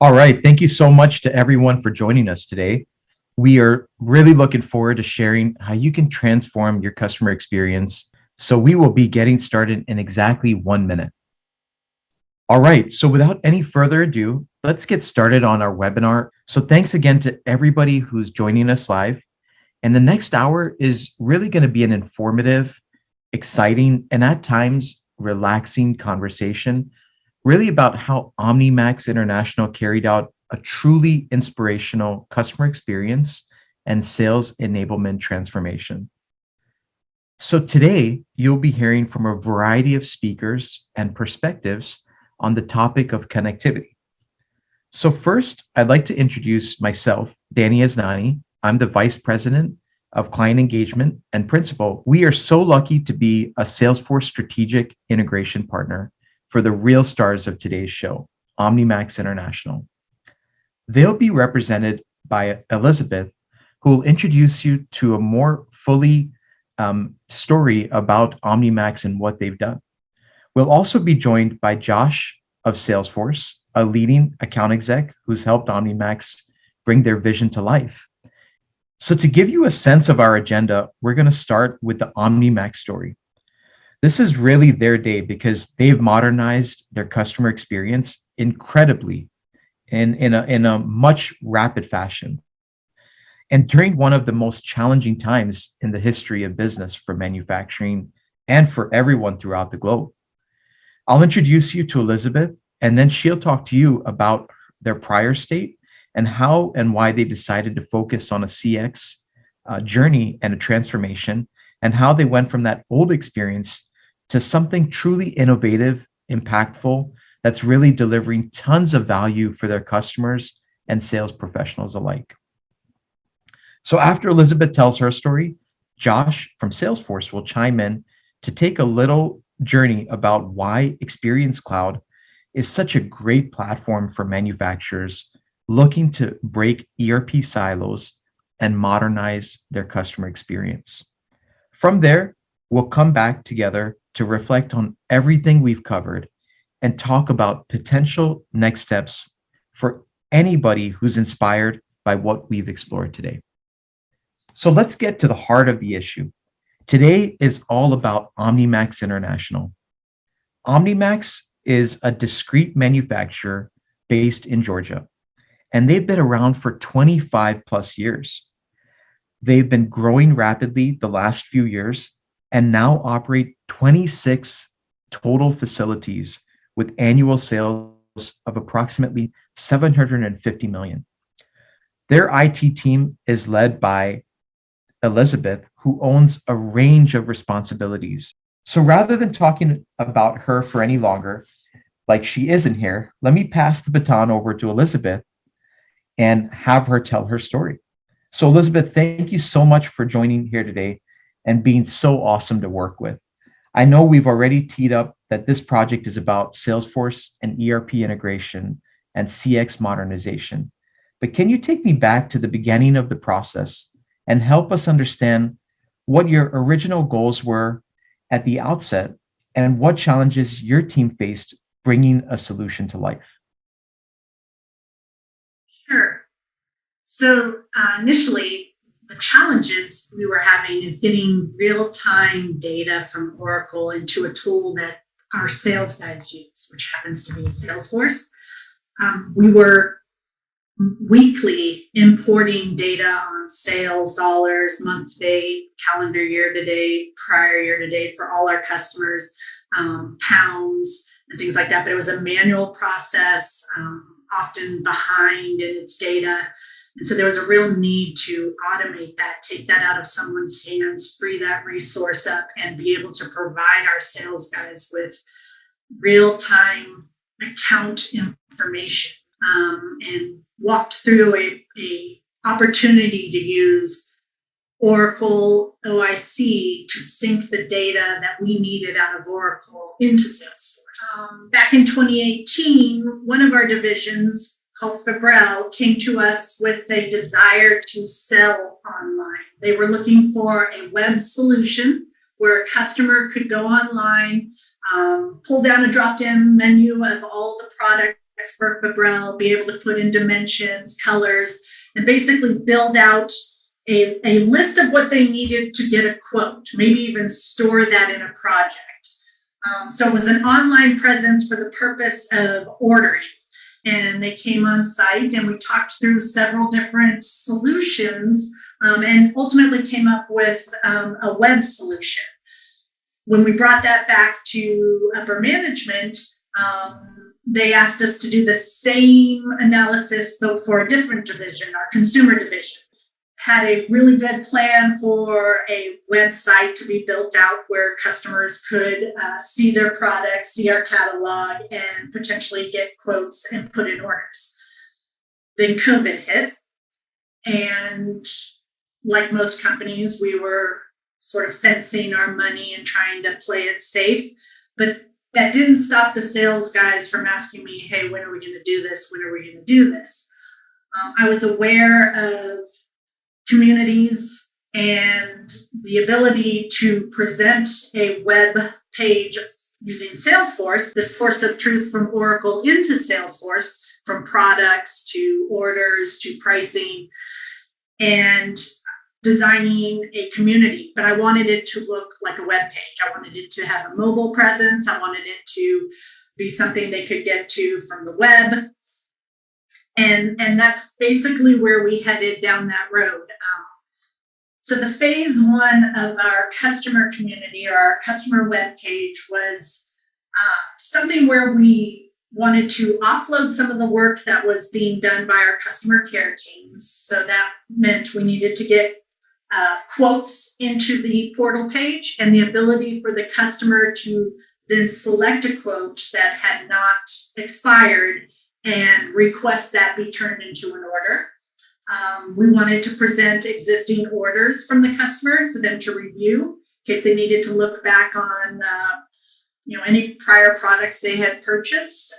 All right. Thank you so much to everyone for joining us today. We are really looking forward to sharing how you can transform your customer experience. So we will be getting started in exactly 1 minute. All right. So without any further ado, let's get started on our webinar. So thanks again to everybody who's joining us live. And the next hour is really going to be an informative, exciting, and at times relaxing conversation really about how OmniMax International carried out a truly inspirational customer experience and sales enablement transformation. So today, you'll be hearing from a variety of speakers and perspectives on the topic of connectivity. So first, I'd like to introduce myself, Danny Aznani. I'm the Vice President of Client Engagement and Principal. We are so lucky to be a Salesforce strategic integration partner for the real stars of today's show, OmniMax International. They'll be represented by Elizabeth, who will introduce you to a more fully story about OmniMax and what they've done. We'll also be joined by Josh of Salesforce, a leading account exec who's helped OmniMax bring their vision to life. So to give you a sense of our agenda, we're going to start with the OmniMax story. This is really their day because they've modernized their customer experience incredibly in a much rapid fashion. And during one of the most challenging times in the history of business for manufacturing and for everyone throughout the globe. I'll introduce you to Elizabeth, and then she'll talk to you about their prior state and how and why they decided to focus on a CX journey and a transformation, and how they went from that old experience to something truly innovative, impactful, that's really delivering tons of value for their customers and sales professionals alike. So after Elizabeth tells her story, Josh from Salesforce will chime in to take a little journey about why Experience Cloud is such a great platform for manufacturers looking to break ERP silos and modernize their customer experience. From there, we'll come back together to reflect on everything we've covered and talk about potential next steps for anybody who's inspired by what we've explored today. So let's get to the heart of the issue. Today is all about OmniMax International. OmniMax is a discrete manufacturer based in Georgia, and they've been around for 25 plus years. They've been growing rapidly the last few years and now operate 26 total facilities with annual sales of approximately 750 million. Their IT team is led by Elizabeth, who owns a range of responsibilities. So rather than talking about her for any longer, like she isn't here, let me pass the baton over to Elizabeth and have her tell her story. So Elizabeth, thank you so much for joining here today and being so awesome to work with. I know we've already teed up that this project is about Salesforce and ERP integration and CX modernization, but can you take me back to the beginning of the process and help us understand what your original goals were at the outset and what challenges your team faced bringing a solution to life? Sure. So initially, the challenges we were having is getting real-time data from Oracle into a tool that our sales guys use, which happens to be Salesforce. We were weekly importing data on sales dollars, month to date, calendar year to date, prior year to date for all our customers, pounds and things like that. But it was a manual process, often behind in its data. And so there was a real need to automate that, take that out of someone's hands, free that resource up, and be able to provide our sales guys with real-time account information, and walked through a opportunity to use Oracle OIC to sync the data that we needed out of Oracle into Salesforce. Back in 2018, one of our divisions called Fabrel came to us with a desire to sell online. They were looking for a web solution where a customer could go online, pull down a drop-down menu of all the products for Fabrel, be able to put in dimensions, colors, and basically build out a list of what they needed to get a quote, maybe even store that in a project. So it was an online presence for the purpose of ordering. And they came on site and we talked through several different solutions and ultimately came up with a web solution. When we brought that back to upper management, they asked us to do the same analysis, though for a different division, our consumer division. Had a really good plan for a website to be built out where customers could see their products, see our catalog, and potentially get quotes and put in orders. Then COVID hit, and like most companies, we were sort of fencing our money and trying to play it safe. But that didn't stop the sales guys from asking me, hey, when are we going to do this? When are we going to do this? I was aware of communities and the ability to present a web page using Salesforce, the source of truth from Oracle into Salesforce, from products to orders to pricing, and designing a community. But I wanted it to look like a web page. I wanted it to have a mobile presence. I wanted it to be something they could get to from the web. And that's basically where we headed down that road. So the phase one of our customer community or our customer web page was something where we wanted to offload some of the work that was being done by our customer care teams. So that meant we needed to get quotes into the portal page and the ability for the customer to then select a quote that had not expired and request that be turned into an order. We wanted to present existing orders from the customer for them to review in case they needed to look back on any prior products they had purchased.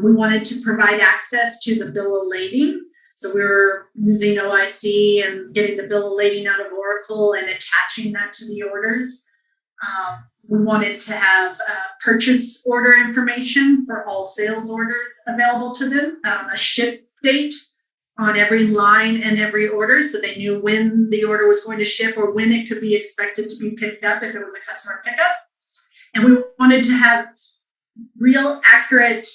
We wanted to provide access to the bill of lading. So we were using OIC and getting the bill of lading out of Oracle and attaching that to the orders. We wanted to have purchase order information for all sales orders available to them, a ship date on every line and every order so they knew when the order was going to ship or when it could be expected to be picked up if it was a customer pickup. And we wanted to have real accurate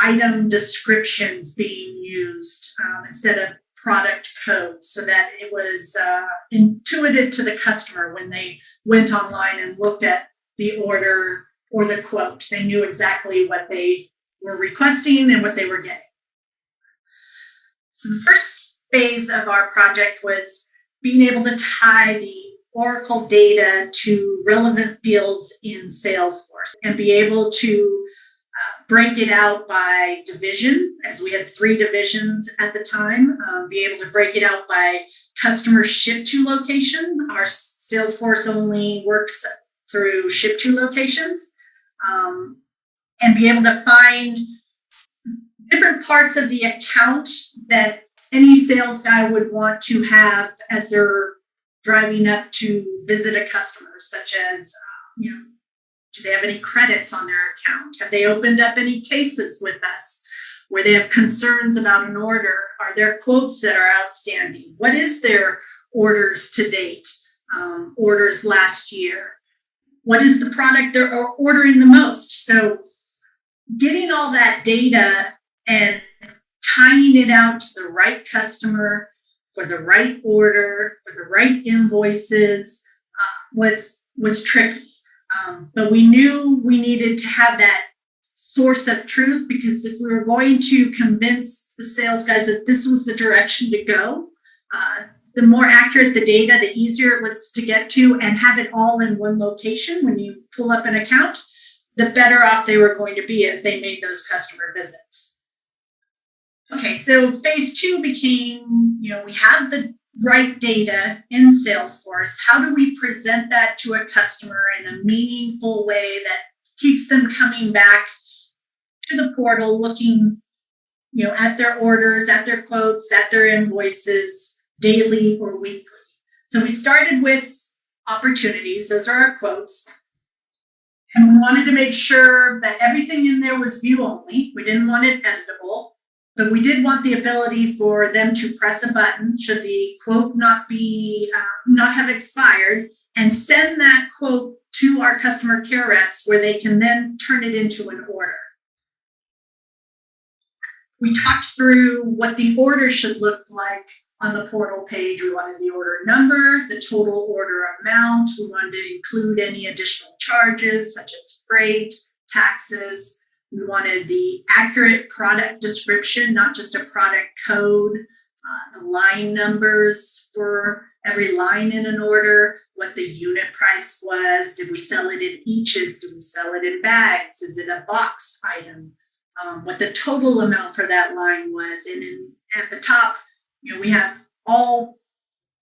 item descriptions being used instead of product codes so that it was intuitive to the customer when they went online and looked at the order or the quote. They knew exactly what they were requesting and what they were getting. So the first phase of our project was being able to tie the Oracle data to relevant fields in Salesforce and be able to break it out by division, as we had 3 divisions at the time, be able to break it out by customer ship to location. Our Salesforce only works through ship to locations, and be able to find different parts of the account that any sales guy would want to have as they're driving up to visit a customer, such as, do they have any credits on their account? Have they opened up any cases with us where they have concerns about an order? Are there quotes that are outstanding? What is their orders to date, orders last year? What is the product they're ordering the most? So getting all that data and tying it out to the right customer for the right order, for the right invoices was tricky. But we knew we needed to have that source of truth, because if we were going to convince the sales guys that this was the direction to go, the more accurate the data, the easier it was to get to, and have it all in one location when you pull up an account, the better off they were going to be as they made those customer visits. Okay, so phase 2 became, we have the right data in Salesforce. How do we present that to a customer in a meaningful way that keeps them coming back to the portal, looking, at their orders, at their quotes, at their invoices, daily or weekly? So we started with opportunities. Those are our quotes. And we wanted to make sure that everything in there was view only. We didn't want it editable, but we did want the ability for them to press a button should the quote not have expired, and send that quote to our customer care reps where they can then turn it into an order. We talked through what the order should look like on the portal page. We wanted the order number, the total order amount. We wanted to include any additional charges such as freight, taxes. We wanted the accurate product description, not just a product code, the line numbers for every line in an order, what the unit price was. Did we sell it in eaches? Did we sell it in bags? Is it a boxed item? What the total amount for that line was. And at the top, we have all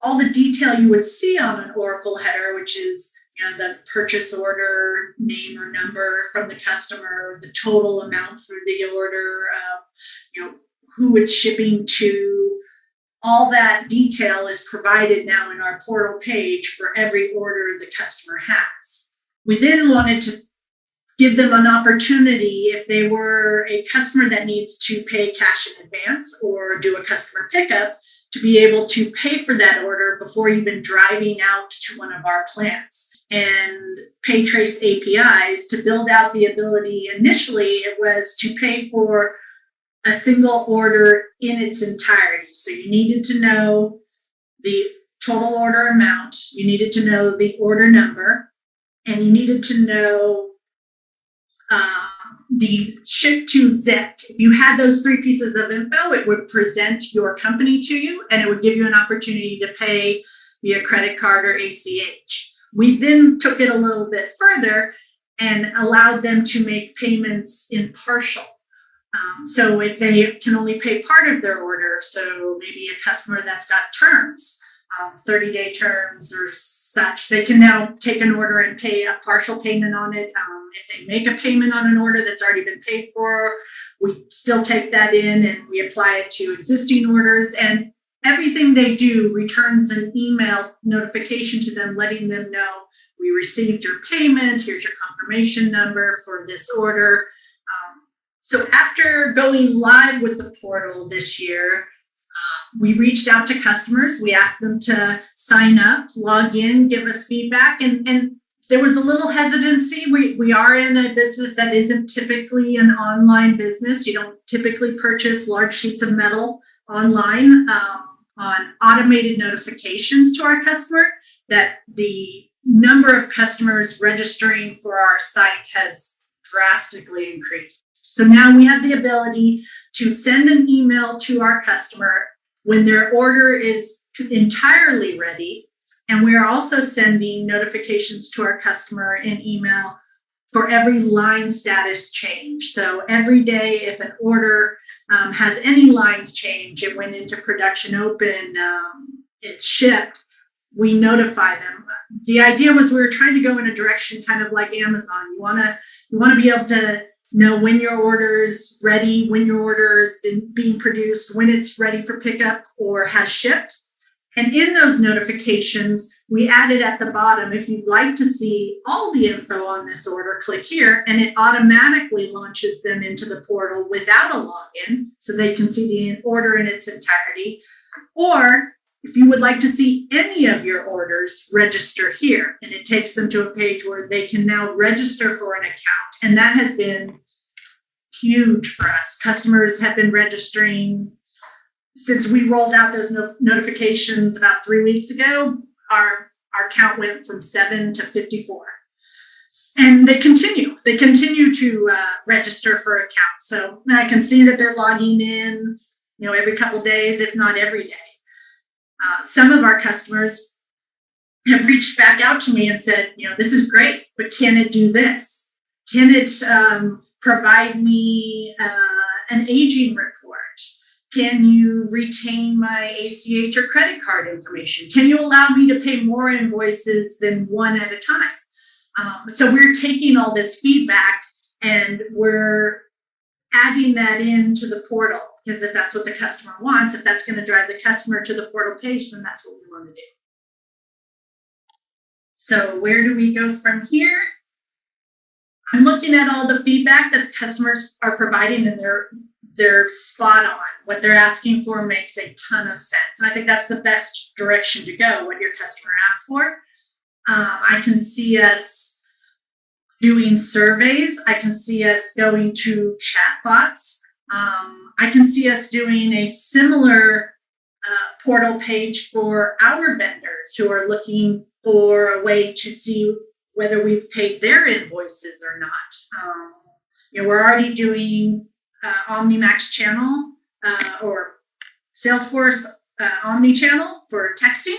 the detail you would see on an Oracle header, which is the purchase order name or number from the customer, the total amount for the order, who it's shipping to. All that detail is provided now in our portal page for every order the customer has. We then wanted to give them an opportunity, if they were a customer that needs to pay cash in advance or do a customer pickup, to be able to pay for that order before even driving out to one of our plants. And PayTrace APIs to build out the ability. Initially, it was to pay for a single order in its entirety. So you needed to know the total order amount, you needed to know the order number, and you needed to know the ship to zip. If you had those three pieces of info, it would present your company to you, and it would give you an opportunity to pay via credit card or ACH. We then took it a little bit further and allowed them to make payments in partial. So if they can only pay part of their order, so maybe a customer that's got terms, 30-day terms or such, they can now take an order and pay a partial payment on it. If they make a payment on an order that's already been paid for, we still take that in and we apply it to existing orders. And everything they do returns an email notification to them letting them know, we received your payment, here's your confirmation number for this order. So after going live with the portal this year, we reached out to customers. We asked them to sign up, log in, give us feedback. And there was a little hesitancy. We are in a business that isn't typically an online business. You don't typically purchase large sheets of metal online. On automated notifications to our customer, that the number of customers registering for our site has drastically increased. So now we have the ability to send an email to our customer when their order is entirely ready. And we are also sending notifications to our customer in email for every line status change. So every day, if an order has any lines change, it went into production open, it's shipped, we notify them. The idea was we were trying to go in a direction kind of like Amazon. You want to be able to know when your order is ready, when your order is being produced, when it's ready for pickup or has shipped. And in those notifications, we added at the bottom, if you'd like to see all the info on this order, click here, and it automatically launches them into the portal without a login, so they can see the order in its entirety. Or if you would like to see any of your orders, register here, and it takes them to a page where they can now register for an account. And that has been huge for us. Customers have been registering since we rolled out those notifications about 3 weeks ago. Our count went from 7 to 54. And they continue to register for accounts. So I can see that they're logging in, every couple of days, if not every day. Some of our customers have reached back out to me and said, this is great, but can it do this? Can it provide me an aging report? Can you retain my ACH or credit card information? Can you allow me to pay more invoices than one at a time? So we're taking all this feedback and we're adding that into the portal, because if that's what the customer wants, if that's going to drive the customer to the portal page, then that's what we want to do. So where do we go from here? I'm looking at all the feedback that the customers are providing, and they're spot on. What they're asking for makes a ton of sense. And I think that's the best direction to go, what your customer asks for. I can see us doing surveys. I can see us going to chatbots. I can see us doing a similar portal page for our vendors who are looking for a way to see whether we've paid their invoices or not. We're already doing OmniMax channel or Salesforce omni-channel for texting,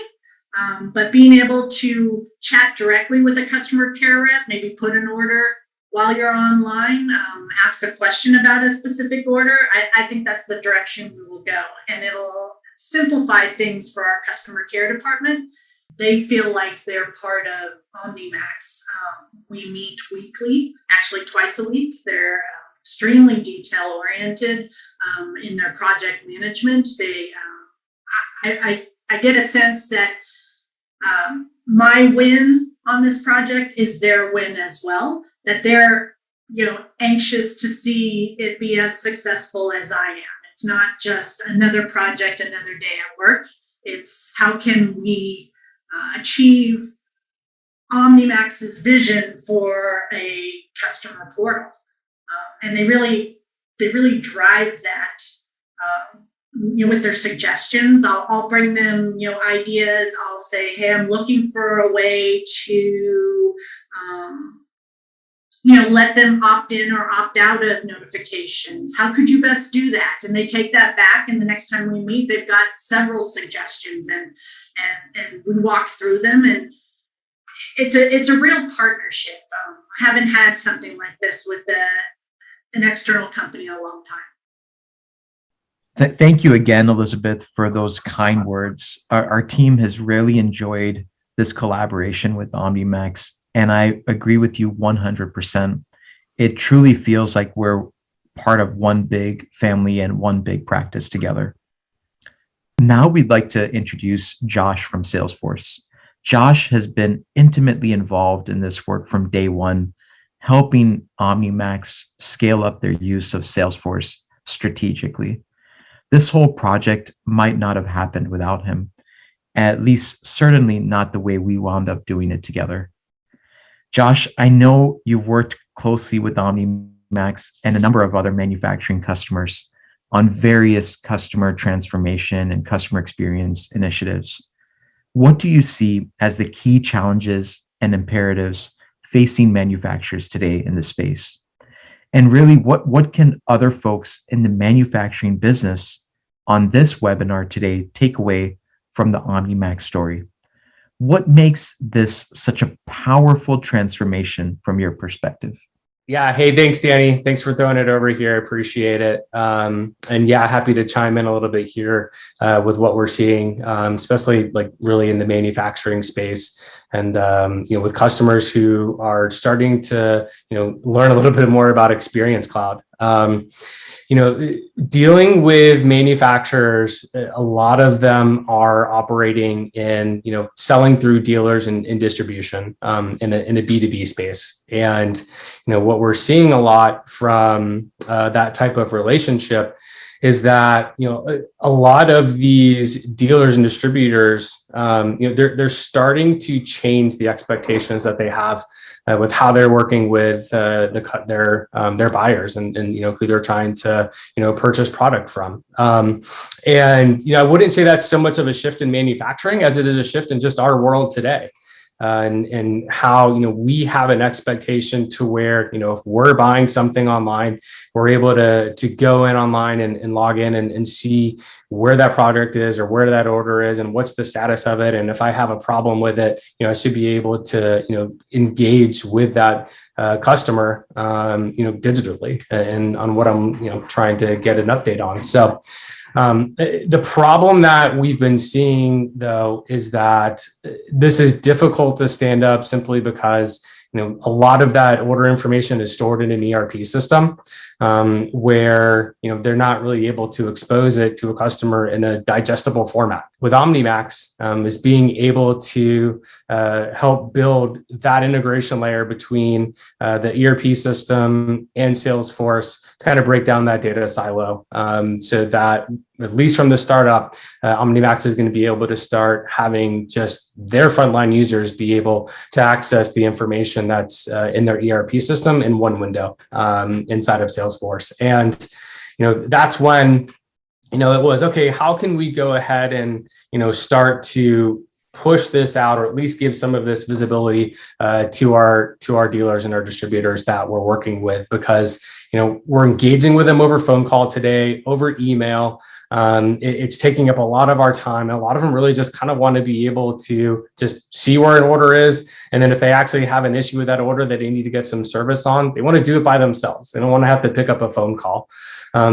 but being able to chat directly with a customer care rep, maybe put an order while you're online, ask a question about a specific order, I think that's the direction we will go. And it'll simplify things for our customer care department. They feel like they're part of OmniMax. We meet weekly, actually twice a week. They're extremely detail oriented in their project management. I get a sense that my win on this project is their win as well, that they're anxious to see it be as successful as I am. It's not just another project, another day at work. It's how can we achieve OmniMax's vision for a customer portal, and they really drive that. With their suggestions, I'll bring them ideas. I'll say, hey, I'm looking for a way to let them opt in or opt out of notifications. How could you best do that? And they take that back, and the next time we meet, they've got several suggestions, and we walk through them, and it's a real partnership. I haven't had something like this with an external company in a long time. Thank you again, Elizabeth, for those kind words. Our team has really enjoyed this collaboration with OmniMax, and I agree with you 100%. It truly feels like we're part of one big family and one big practice together. Now we'd like to introduce Josh from Salesforce. Josh has been intimately involved in this work from day one, helping OmniMax scale up their use of Salesforce strategically. This whole project might not have happened without him, at least certainly not the way we wound up doing it together. Josh, I know you've worked closely with OmniMax and a number of other manufacturing customers on various customer transformation and customer experience initiatives. What do you see as the key challenges and imperatives facing manufacturers today in this space? And really, what can other folks in the manufacturing business on this webinar today take away from the OmniMax story? What makes this such a powerful transformation from your perspective? Yeah. Hey, thanks, Danny. Thanks for throwing it over here. I appreciate it. And yeah, happy to chime in a little bit here with what we're seeing, especially like really in the manufacturing space, and with customers who are starting to learn a little bit more about Experience Cloud. Dealing with manufacturers, a lot of them are operating in, selling through dealers and distribution in a B2B space. And, what we're seeing a lot from that type of relationship is that, a lot of these dealers and distributors, they're starting to change the expectations that they have with how they're working with their buyers and who they're trying to purchase product from. And I wouldn't say that's so much of a shift in manufacturing as it is a shift in just our world today. And how we have an expectation to where if we're buying something online, we're able to go in online and log in and see where that product is or where that order is and what's the status of it. And if I have a problem with it, I should be able to engage with that customer digitally and on what I'm trying to get an update on. So the problem that we've been seeing, though, is that this is difficult to stand up simply because a lot of that order information is stored in an ERP system. where they're not really able to expose it to a customer in a digestible format. With OmniMax is being able to help build that integration layer between the ERP system and Salesforce to kind of break down that data silo, so that at least from the startup, OmniMax is going to be able to start having just their frontline users be able to access the information that's in their ERP system in one window inside of Salesforce. And that's when it was, okay, how can we go ahead and start to push this out, or at least give some of this visibility to our dealers and our distributors that we're working with, because we're engaging with them over phone call today, over email. It's taking up a lot of our time. And a lot of them really just kind of want to be able to just see where an order is. And then if they actually have an issue with that order that they need to get some service on, they want to do it by themselves. They don't want to have to pick up a phone call.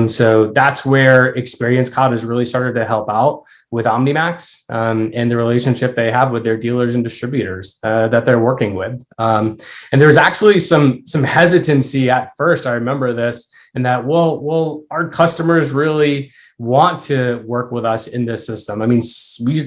So that's where Experience Cloud has really started to help out with OmniMax and the relationship they have with their dealers and distributors that they're working with. And there's actually some hesitancy at first. I remember this, and that, well, our customers really want to work with us in this system. I mean,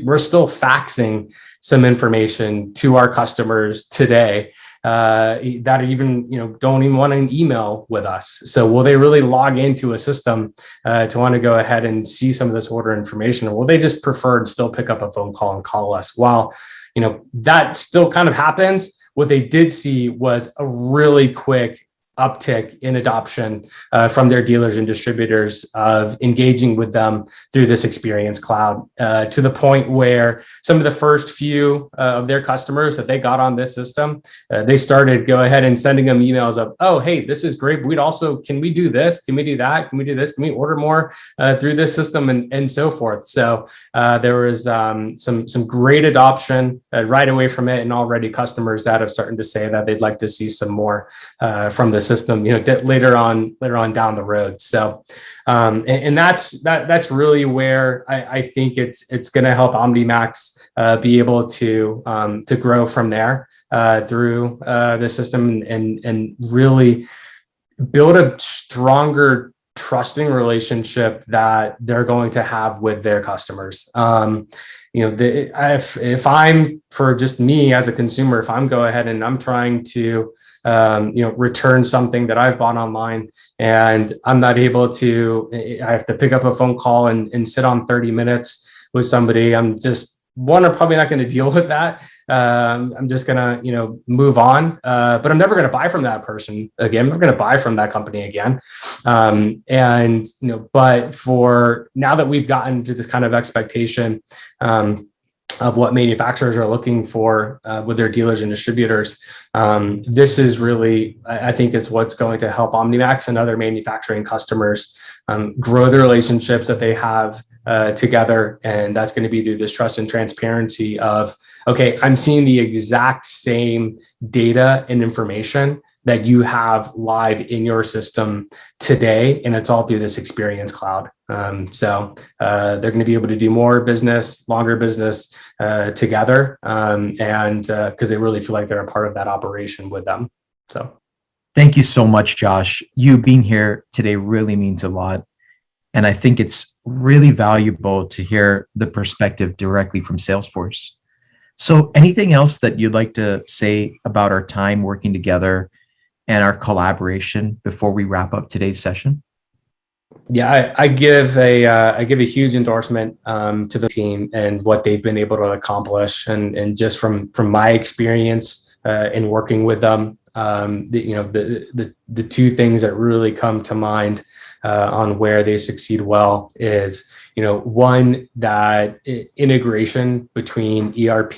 we're still faxing some information to our customers today that even don't even want an email with us. So will they really log into a system to want to go ahead and see some of this order information, or will they just prefer to still pick up a phone call and call us? While that still kind of happens, what they did see was a really quick uptick in adoption from their dealers and distributors of engaging with them through this Experience Cloud, to the point where some of the first few of their customers that they got on this system, they started go ahead and sending them emails of, oh, hey, this is great. Can we do this? Can we do that? Can we do this? Can we order more through this system, and so forth? So there was some great adoption right away from it, and already customers that are starting to say that they'd like to see some more from the system, later on down the road. So, and that's really where I think it's going to help OmniMax be able to grow from there through the system, and really build a stronger, trusting relationship that they're going to have with their customers. If I'm, for just me as a consumer, if I'm go ahead and I'm trying to return something that I've bought online, and I'm not able to, I have to pick up a phone call and sit on 30 minutes with somebody. I'm probably not going to deal with that. I'm just going to, move on. But I'm never going to buy from that person again. I'm never going to buy from that company again. But for now that we've gotten to this kind of expectation, of what manufacturers are looking for with their dealers and distributors, this is really, I think, it's what's going to help OmniMax and other manufacturing customers grow the relationships that they have together. And that's going to be through this trust and transparency of, okay, I'm seeing the exact same data and information that you have live in your system today, and it's all through this Experience Cloud. So they're going to be able to do more business, longer business together, and because they really feel like they're a part of that operation with them. So thank you so much, Josh. You being here today really means a lot. And I think it's really valuable to hear the perspective directly from Salesforce. So anything else that you'd like to say about our time working together and our collaboration before we wrap up today's session? Yeah, I give a huge endorsement to the team and what they've been able to accomplish, and just from my experience in working with them, the two things that really come to mind on where they succeed well is, one, that integration between ERP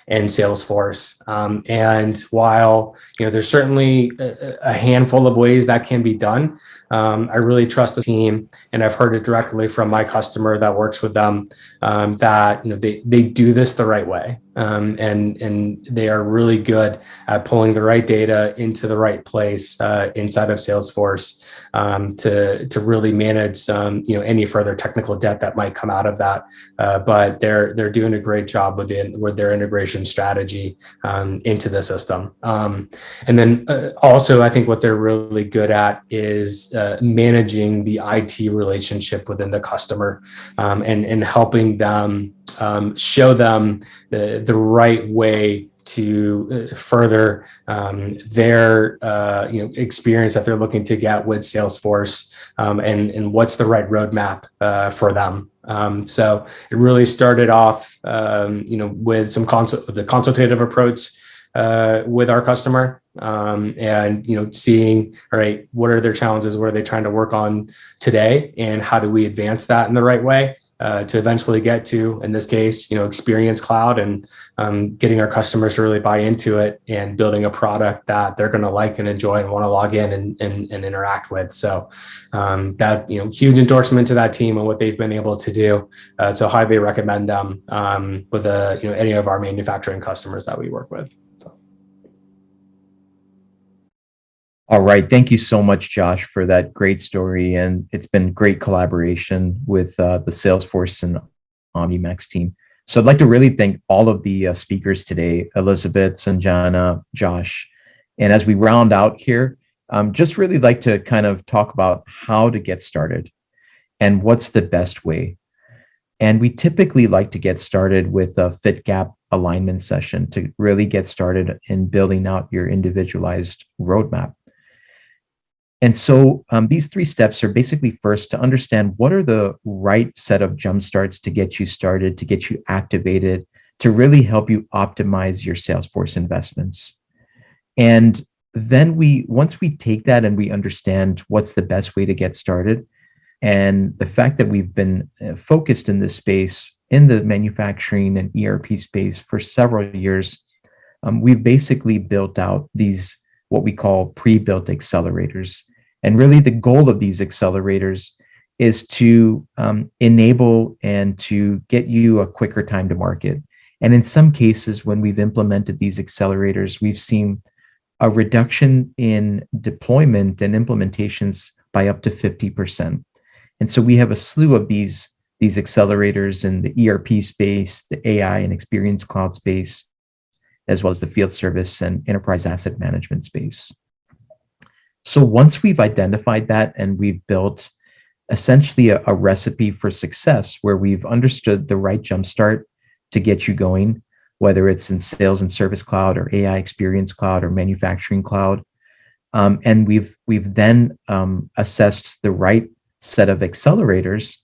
and Salesforce. And while, there's certainly a handful of ways that can be done, I really trust the team, and I've heard it directly from my customer that works with them, that, they do this the right way. And they are really good at pulling the right data into the right place inside of Salesforce to really manage any further technical debt yet that might come out of that, but they're doing a great job with their integration strategy into the system. And then also, I think what they're really good at is managing the IT relationship within the customer, and helping them show them the right way to further their experience that they're looking to get with Salesforce, and what's the right roadmap for them. So it really started off with the consultative approach with our customer, and seeing, all right, what are their challenges, what are they trying to work on today, and how do we advance that in the right way to eventually get to, in this case, Experience Cloud, and getting our customers to really buy into it and building a product that they're going to like and enjoy and want to log in and interact with. So that huge endorsement to that team and what they've been able to do. So highly recommend them with any of our manufacturing customers that we work with. All right. Thank you so much, Josh, for that great story. And it's been great collaboration with the Salesforce and OmniMax team. So I'd like to really thank all of the speakers today, Elizabeth, Sanjana, Josh. And as we round out here, just really like to kind of talk about how to get started and what's the best way. And we typically like to get started with a fit gap alignment session to really get started in building out your individualized roadmap. And so these 3 steps are basically, first, to understand what are the right set of jump starts to get you started, to get you activated, to really help you optimize your Salesforce investments. And then once we take that and we understand what's the best way to get started, and the fact that we've been focused in this space, in the manufacturing and ERP space for several years, we've basically built out these, what we call pre-built accelerators. And really the goal of these accelerators is to enable and to get you a quicker time to market. And in some cases, when we've implemented these accelerators, we've seen a reduction in deployment and implementations by up to 50%. And so we have a slew of these accelerators in the ERP space, the AI and Experience Cloud space, as well as the field service and enterprise asset management space. So once we've identified that and we've built essentially a recipe for success where we've understood the right jumpstart to get you going, whether it's in Sales and Service Cloud or AI Experience Cloud or Manufacturing Cloud, and we've then assessed the right set of accelerators,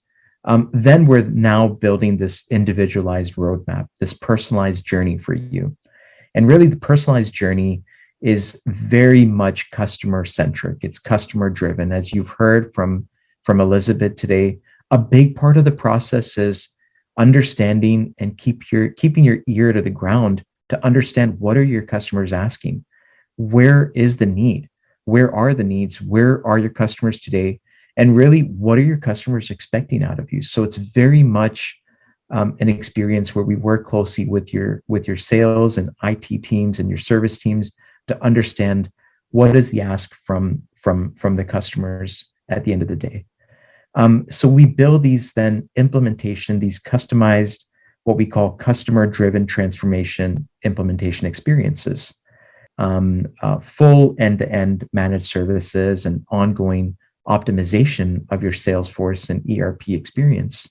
then we're now building this individualized roadmap, this personalized journey for you. And really the personalized journey is very much customer centric. It's customer driven. As you've heard from Elizabeth today, a big part of the process is understanding and keeping your ear to the ground to understand, what are your customers asking? Where is the need? Where are the needs? Where are your customers today? And really, what are your customers expecting out of you? So it's very much an experience where we work closely with your sales and IT teams and your service teams to understand what is the ask from the customers at the end of the day. So we build these then these customized, what we call customer-driven transformation implementation experiences, full end-to-end managed services and ongoing optimization of your Salesforce and ERP experience.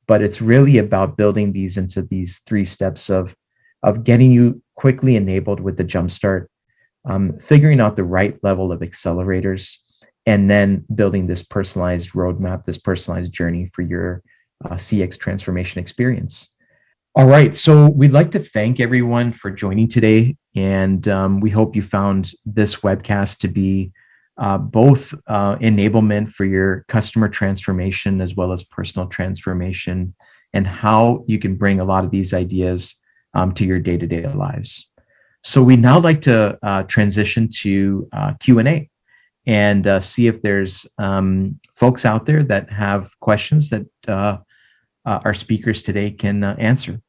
But it's really about building these into these 3 steps of getting you quickly enabled with the jumpstart, figuring out the right level of accelerators, and then building this personalized roadmap, this personalized journey for your CX transformation experience. All right, so we'd like to thank everyone for joining today, and we hope you found this webcast to be both enablement for your customer transformation as well as personal transformation, and how you can bring a lot of these ideas to your day-to-day lives. So we'd now like to transition to Q&A and see if there's folks out there that have questions that our speakers today can answer.